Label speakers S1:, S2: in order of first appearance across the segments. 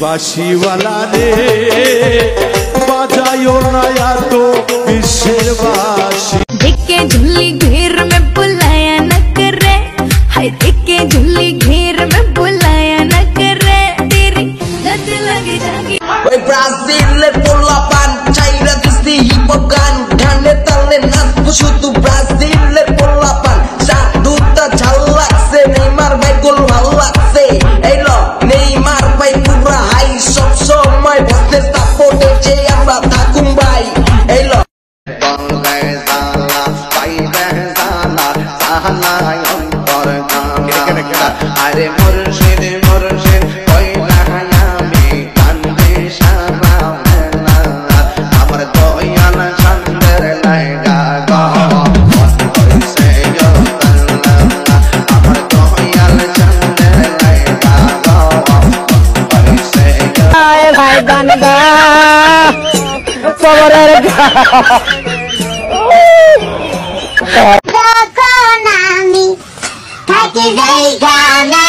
S1: बाशीवाला रे बजायो नया तो विश्व बाशी
S2: देखे झुल्ली घेर में बुलाया न करे हाय देखे झुल्ली घेर में बुलाया न करे तेरी लत लग जाएगी
S3: Woi Brazil le polapan Caira Disney hip hop gan Dhane tale nas Pushutu Brazil le polapan Shahduta chalak se Neymar bai gol halak se Ei lo Neymar bai pura hai Sob somai bosne support je আমরা থাকুম ভাই এই lo Bangay sala Baidah sala Sahala yontor kama Are murshid murshid Koi lahayami Kande shama Amar doyan chandar laiga Go Koi se yotalla Amar doyan chandar laiga Go Koi se yotalla
S4: Ay bhai ganga Sabarer ga
S5: Nami Thaki jai gane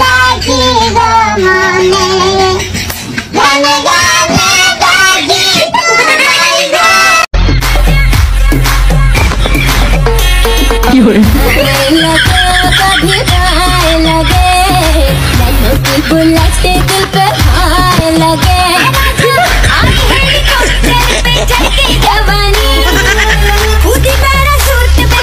S5: Dagi domane Gane gane dagi
S2: कभी गाए लगे दिल की बुलाते दिल पे हाय लगे helicopter पे चढ़ के जवानी खुदी पैराशूट पे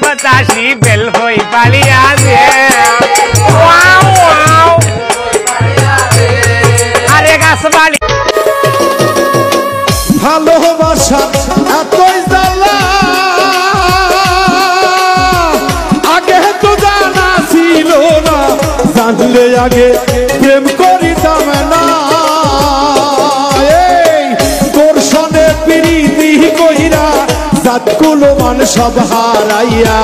S4: बतासी बेल होई पालिया दे वाओ वाओ अरे गाছ বালি
S1: ভালোবাসা এতই জ্বালা আগে তো জানা ছিল না জানলে আগে প্রেম করিতাম না এই দর্শনে প্রীতি কইরা জাতগুলো মান সব হারাইয়া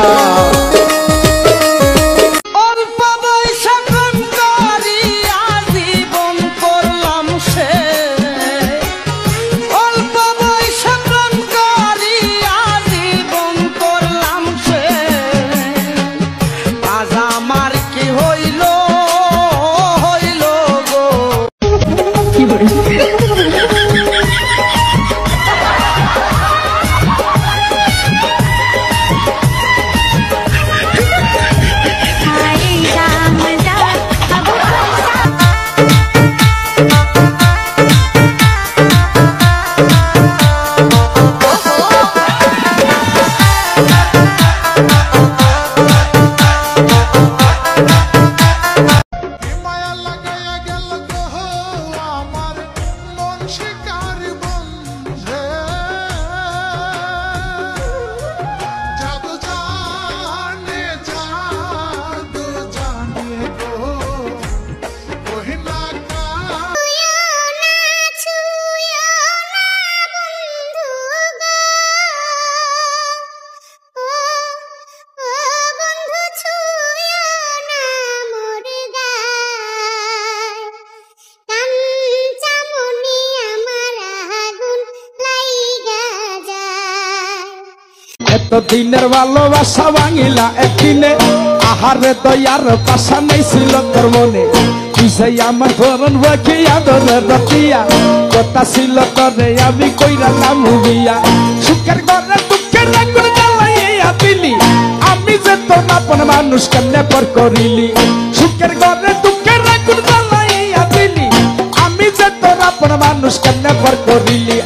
S1: এত দিনের ভালোবাসা ভাঙিলা একদিনে আহারে দয়ার পাশা নেই ছিল তোর মনে তুই আমার ধরন বাকিয়া ধরে রতিয়া কথা ছিল তোরে আমি কইরা নাম বিয়া সুখের ঘরে দুঃখের আগুন জ্বালাইয়া দিলি আমি যে তোর আপন মানুষ কেমনে পর করিলি সুখের ঘরে দুঃখের আগুন জ্বালাইয়া দিলি আমি যে তোর আপন মানুষ কেমনে পর করিলি